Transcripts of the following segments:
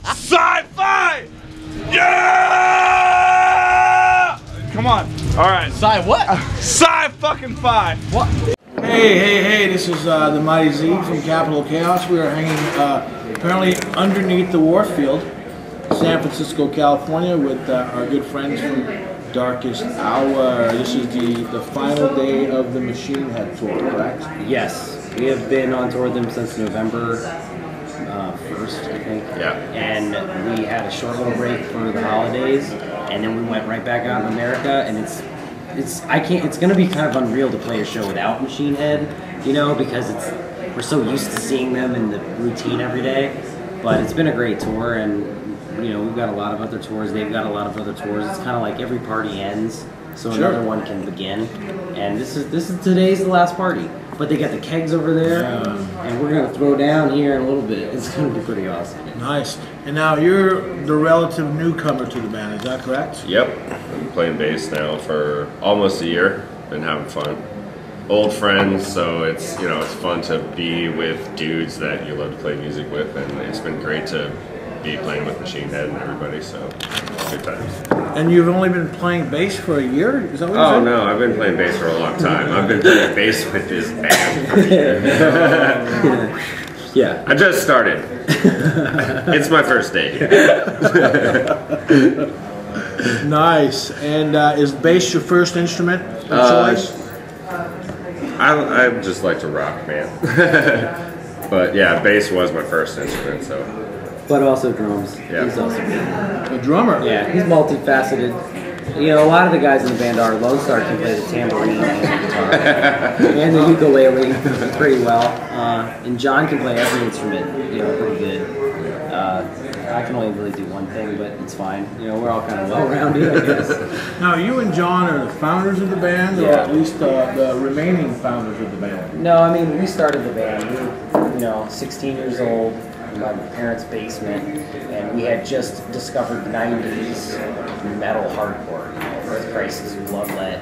Sci-fi! Yeah! Come on. All right. Sci what? Sci-fucking-fi. What? Hey, this is TheMightyZ from Capital Chaos. We are hanging apparently underneath the Warfield, San Francisco, California, with our good friends from Darkest Hour. This is the final day of the Machine Head tour, correct? Yes. We have been on tour with them since November 1st, I think. Yeah. And we had a short little break for the holidays, and then we went right back out in America, and it's gonna be kind of unreal to play a show without Machine Head, you know, because we're so used to seeing them in the routine every day. But it's been a great tour, and you know, we've got a lot of other tours. They've got a lot of other tours. It's kind of like every party ends, so another one can begin. And today's the last party. But they got the kegs over there, and we're gonna throw down here in a little bit. It's gonna be pretty awesome. Nice. And now you're the relative newcomer to the band, is that correct? Yep. I've been playing bass now for almost a year. Been having fun. Old friends, so it's fun to be with dudes that you love to play music with, and it's been great to be playing with Machine Head and everybody, so good times. And you've only been playing bass for a year? Is that what you said? Oh no, I've been playing bass for a long time. I've been playing bass with this band for years. Yeah. I just started. It's my first day here. Nice. And is bass your first instrument of choice? I just like to rock, man. But yeah, bass was my first instrument, so. But also drums. Yeah. He's also good. A drummer? Yeah, he's multifaceted. You know, a lot of the guys in the band are. Lone Star can play the tambourine and the guitar and the ukulele pretty well. And John can play every instrument, you know, pretty good. I can only really do one thing, but it's fine. You know, we're all kind of well-rounded, I guess. Now, you and John are the founders of the band, or at least the remaining founders of the band? No, I mean, we started the band. We were, 16 years old in my parents' basement, and we had just discovered 90s metal hardcore. You know, Earth Crisis, Bloodlet,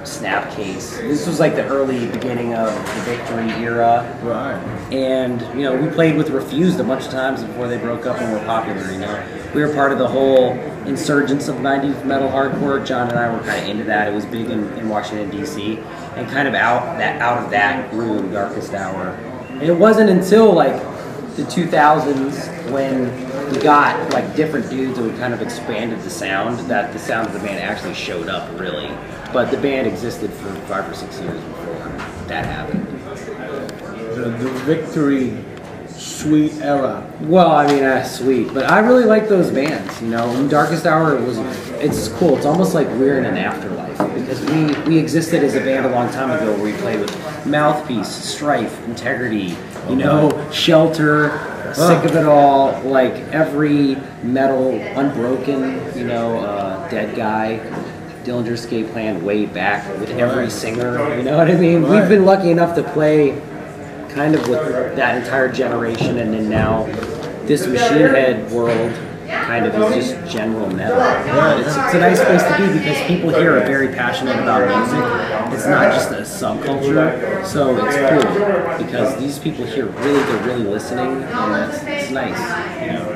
Snapcase. This was like the early beginning of the Victory era. Right. And, you know, we played with Refused a bunch of times before they broke up and were popular, you know. We were part of the whole insurgence of 90s metal hardcore. John and I were kind of into that. It was big in Washington, D.C. And kind of out of that grew Darkest Hour. And it wasn't until, like, the 2000s when we got, like, different dudes and we kind of expanded the sound, that the sound of the band actually showed up, really. But the band existed for 5 or 6 years before that happened. The Victory Sweet era. Well, I mean, sweet, but I really like those bands. You know, Darkest Hour it's cool. It's almost like we're in an afterlife because we existed as a band a long time ago where we played with Mouthpiece, Strife, Integrity, you know, Shelter, Sick of It All, like every metal, Unbroken, you know, Dead Guy. Dillinger Escape Plan way back with every singer, you know what I mean? Right. We've been lucky enough to play kind of with that entire generation, and then now this Machine Head world kind of is just general metal. It's a nice place to be because people here are very passionate about music. It's not just a subculture, so it's cool because these people here they're really listening, and it's nice. You know?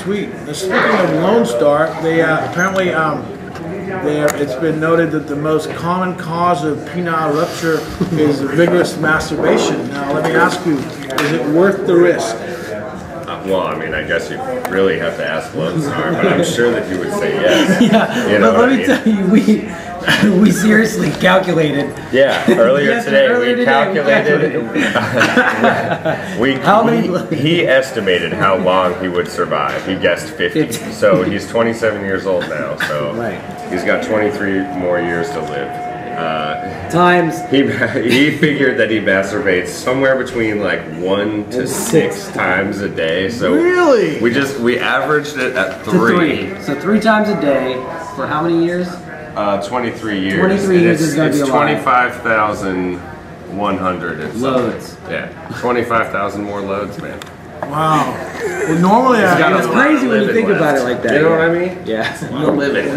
Sweet. Now, speaking of Lone Star, they apparently it's been noted that the most common cause of penile rupture is vigorous masturbation. Now, let me ask you, is it worth the risk? Well, I mean, I guess you really have to ask Lone Star, but I'm sure that he would say yes. Yeah, you know but let me tell you, we seriously calculated. Yeah, earlier today we calculated. He estimated how long he would survive. He guessed 50. So he's 27 years old now. So he's got 23 more years to live. He figured that he masturbates somewhere between like 1 to 6 times a day. So really, we averaged it at 3. So 3 times a day for how many years? 23 years. 23 years is going to be a lot. It's 25,100 loads. Yeah, 25,000 more loads, man. Wow. Well, normally it's crazy when you think about it like that. You know what I mean? Yeah.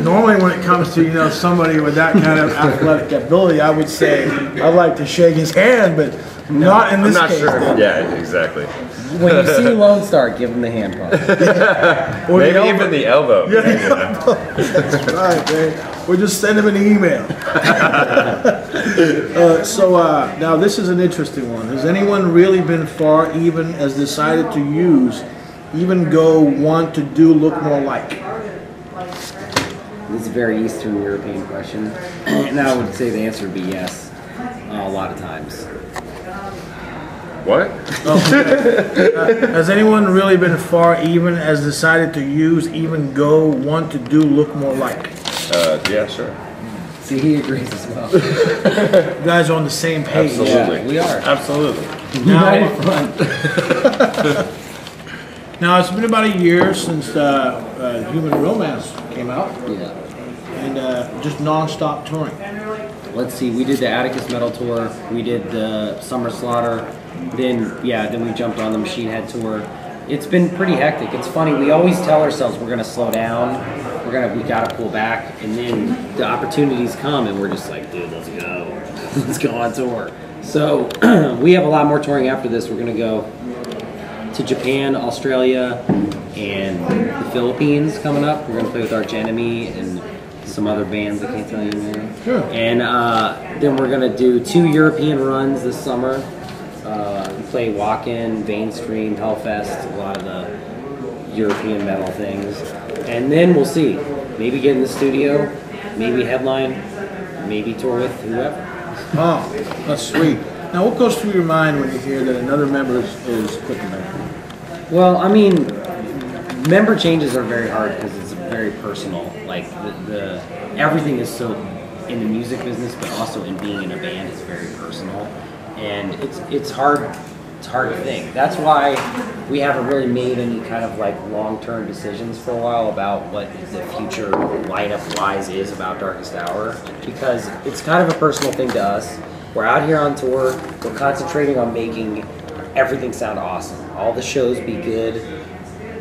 Normally, when it comes to somebody with that kind of athletic ability, I would say I'd like to shake his hand, but not in this case. I'm not sure. Yeah, exactly. When you see Lone Star, give him the hand pump. Or Maybe the even the elbow. That's right, man. Or just send him an email. Now this is an interesting one. Has anyone really been far even as decided to use, even go, want to do, look more like? This is a very Eastern European question. And I would say the answer would be yes, a lot of times. What? Has anyone really been far even as decided to use, even go, want to do, look more like? Yeah, sure. See, he agrees as well. You guys are on the same page. Absolutely. Yeah, we are. Absolutely. United front. Now it's been about a year since Human Romance came out, Yeah. and just non-stop touring. Let's see, we did the Atticus Metal Tour, we did the Summer Slaughter, then we jumped on the Machine Head Tour. It's been pretty hectic. It's funny, we always tell ourselves we're gonna slow down, we gotta pull back, and then the opportunities come and we're just like, dude, let's go. Let's go on tour. So we have a lot more touring after this. We're gonna go to Japan, Australia, and the Philippines coming up. We're gonna play with Arch Enemy and some other bands I can't tell you now. Sure. And then we're gonna do 2 European runs this summer. We play Walk-In, Mainstream, Hellfest, a lot of the European metal things. And then we'll see. Maybe get in the studio, maybe headline, maybe tour with whoever. Oh, that's sweet. Now, what goes through your mind when you hear that another member is quitting the band? Well, I mean, member changes are very hard because it's very personal. Like the everything is so in the music business, but also in being in a band is very personal, and it's hard. It's hard to think. That's why we haven't really made any kind of like long-term decisions for a while about what the future lineup-wise is about Darkest Hour, because it's kind of a personal thing to us. We're out here on tour. We're concentrating on making everything sound awesome. All the shows be good.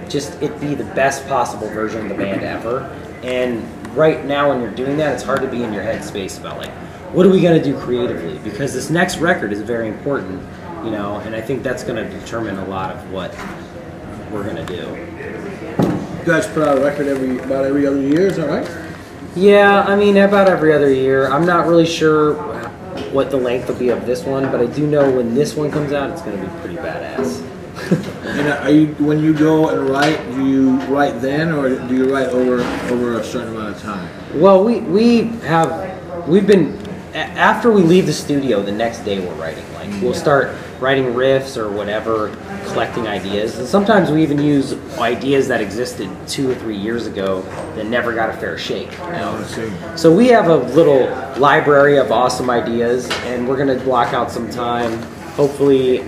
Just it be the best possible version of the band ever. And right now when you're doing that, it's hard to be in your headspace about like, what are we gonna do creatively? Because this next record is very important, you know, and I think that's gonna determine a lot of what we're gonna do. You guys put out a record about every other year, is that right? Yeah, I mean about every other year. I'm not really sure what the length will be of this one, but I do know when this one comes out, it's gonna be pretty badass. And when you go and write, do you write then, or do you write over a certain amount of time? Well, we've been after we leave the studio, the next day we're writing. Like we'll start writing riffs or whatever, collecting ideas, and sometimes we even use ideas that existed 2 or 3 years ago that never got a fair shake. You know? So we have a little library of awesome ideas, and we're gonna block out some time, hopefully.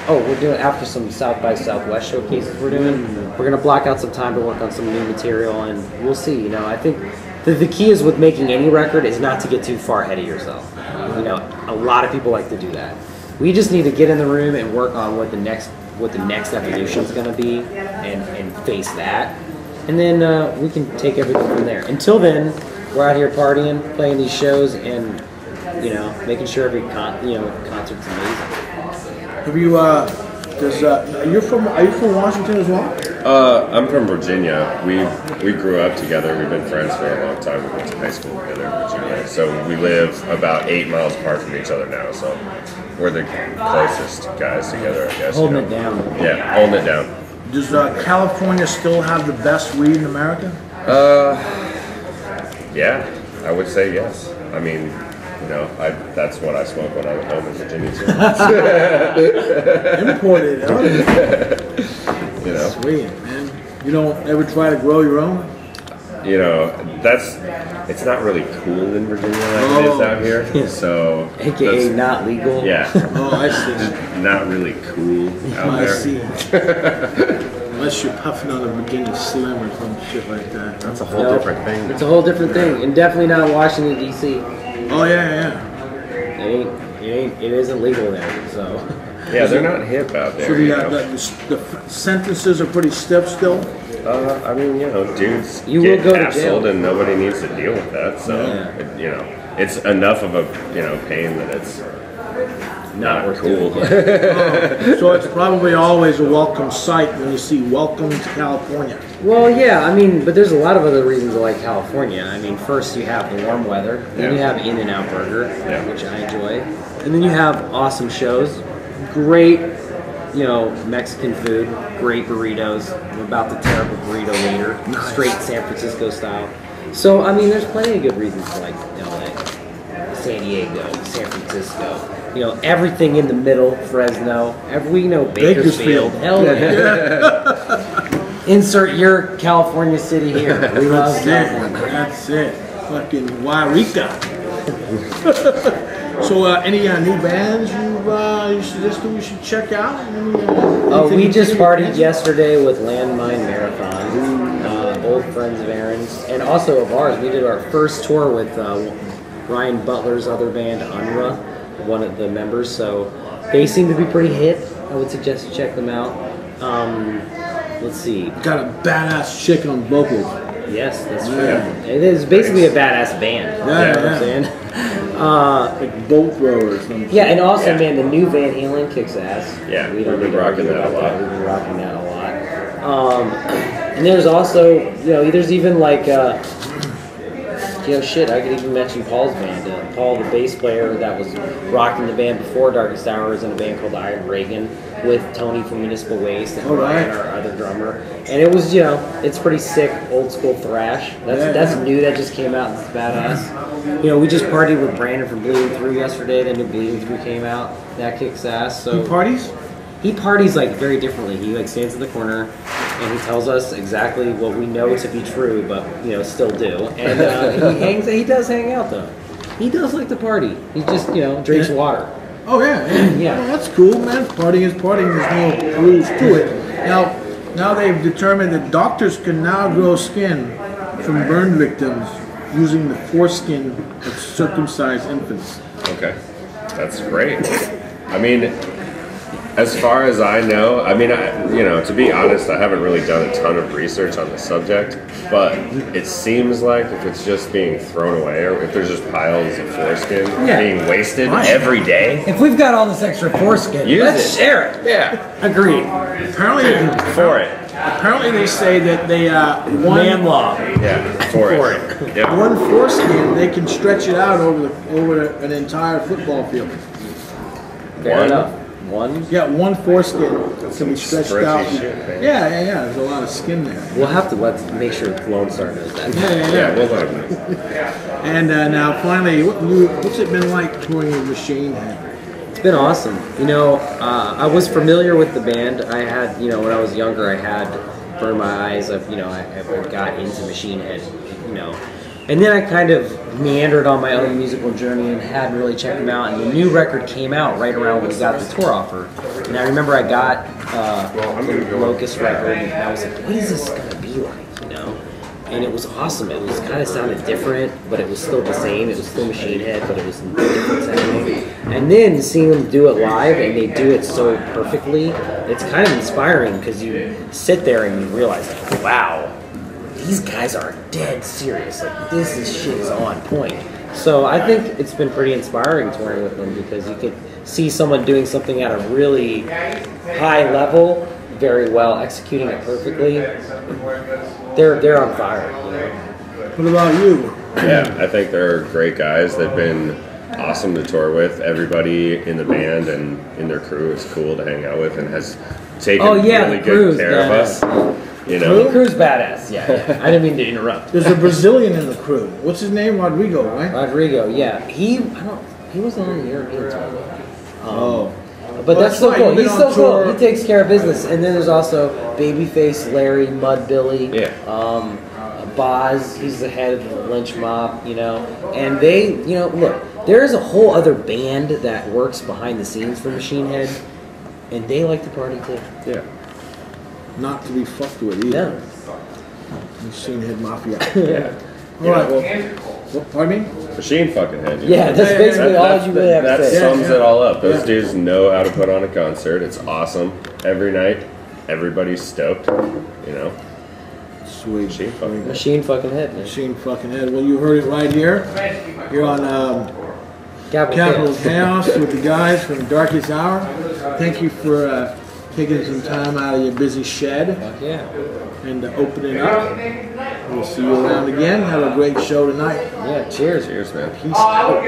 We're doing after some South by Southwest showcases we're doing. We're gonna block out some time to work on some new material, and we'll see. You know, I think the key is with making any record is not to get too far ahead of yourself. You know, a lot of people like to do that. We just need to get in the room and work on what the next evolution is gonna be, and face that, and then we can take everything from there. Until then, we're out here partying, playing these shows, and you know, making sure every concert's amazing. Have you? Are you from Washington as well? I'm from Virginia. We grew up together. We've been friends for a long time. We went to high school together in Virginia. So we live about 8 miles apart from each other now. So we're the closest guys together, I guess. Holding it down. Yeah, holding it down. Does California still have the best weed in America? Yeah, I would say yes. I mean, you know, that's what I smoke when I'm home in Virginia too. Imported, huh? You know, Sweet, man. You don't ever try to grow your own? you know, it's not really cool in Virginia like it is out here. So AKA not legal. yeah, Oh, I see. not really cool out I there. see. Unless you're puffing on a Virginia Slim or some shit like that. That's a whole Nope. different thing. It's a whole different thing, and definitely not Washington D.C. Oh yeah. It isn't legal there, so. Yeah, they're not hip out there. So you the know? sentences are pretty stiff still. I mean, you know, dudes You get will go to hassled jail. and nobody needs to deal with that. So, Yeah. you know, it's enough of a pain that it's not worth cool. doing. So it's probably always a welcome sight when you see "Welcome to California." Well, yeah, I mean, but there's a lot of other reasons I like California. I mean, first you have the warm weather, then you have In-N-Out Burger, which I enjoy, and then you have awesome shows, great, Mexican food, great burritos. I'm about to tear up a burrito later, straight San Francisco style. So, I mean, there's plenty of good reasons to like LA, San Diego, San Francisco. Everything in the middle, Fresno, Bakersfield. Hell yeah. Insert your California city here. We love California. That's it. Fucking Wairika. So, any new bands you suggest we should check out? We just partied yesterday with Landmine Marathon, old friends of Aaron's, and also of ours. We did our first tour with Ryan Butler's other band, Unra, one of the members. So they seem to be pretty hip. I would suggest you check them out. Let's see. Got a badass chick on vocals. Yes, that's true. It is basically a badass band. You know what I'm saying? Like boat throwers. Yeah, and also, man, the new Van Halen kicks ass. Yeah, we don't we've been rocking that a lot. We've been rocking that a lot. And there's also, there's even like, shit, I could even mention Paul's band. Paul, the bass player that was rocking the band before Darkest Hour, is in a band called Iron Reagan with Tony from Municipal Waste and Ryan, our other drummer. And it was, it's pretty sick, old school thrash. That's new, that just came out. It's badass. We just partied with Brandon from Bleeding Through yesterday. The new Bleeding Through came out. That kicks ass. So he parties? He parties like very differently. He like stands in the corner and he tells us exactly what we know to be true, but still do. And he does hang out though. He does like to party. He just drinks water. Oh yeah. Well, that's cool, man. Partying is partying. There's no rules to it. Now they've determined that doctors can now grow skin from burn victims using the foreskin of circumcised infants. Okay, that's great. I mean, as far as I know, to be honest, I haven't really done a ton of research on the subject, but it seems like if it's just being thrown away or if there's just piles of foreskin being wasted every day. If we've got all this extra foreskin, let's share it. Yeah. Agreed. Apparently they say that they man law. Yeah, for it. Yep. One foreskin, they can stretch it out over an entire football field. Fair enough. One foreskin can be stretched out. Shit, yeah. There's a lot of skin there. We'll have to make sure Lone Star knows that. Yeah. We'll let him know. And now finally, what's it been like touring with Machine Head? It's been awesome. I was familiar with the band. I had, when I was younger, I had Burn My Eyes. I got into Machine Head, And then I kind of meandered on my own musical journey and hadn't really checked them out. And the new record came out right around when we got the tour offer. And I remember I got the Locust record, and I was like, what is this going to be like, And it was awesome. It was kind of sounded different, but it was still the same. It was still Machine Head, but it was different sounding. And then seeing them do it live, and they do it so perfectly, it's kind of inspiring because you sit there and you realize, like, wow, these guys are dead serious. Like, this shit is on point. So I think it's been pretty inspiring touring with them because you could see someone doing something at a really high level, very well, executing it perfectly. They're on fire, What about you? Yeah, I think they're great guys. They've been awesome to tour with. Everybody in the band and in their crew is cool to hang out with and has taken really good care of us. The crew's badass. Yeah. I didn't mean to interrupt. There's a Brazilian in the crew. What's his name? Rodrigo, right? Rodrigo. Yeah. He wasn't on the European tour. But Well, that's so right. cool. You've been He's on so cool. tour. He takes care of business. And then there's also Babyface Larry, Mud Billy, Boz. He's the head of the Lynch Mob, And they, look, there is a whole other band that works behind the scenes for Machine Head, and they like to party too. Yeah. Not to be fucked with either. No. Machine Head Mafia. Yeah. All right. Well, pardon me? Machine fucking Head. Yeah, that's basically all you really have to say. That sums it all up. Those dudes know how to put on a concert. It's awesome. Every night, everybody's stoked. Sweet. Machine fucking Head, man. Machine fucking Head. Well, you heard it right here. You're on Capital Chaos with the guys from Darkest Hour. Thank you for taking some time out of your busy shed Yeah. and opening up. We'll see you around again. Have a great show tonight. Yeah, cheers. Cheers, man. Peace out.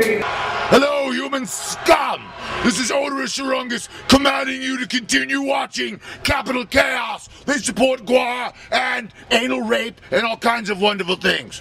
Hello, human scum! This is Odorous Shurungus commanding you to continue watching Capital Chaos. They support Guar and anal rape and all kinds of wonderful things.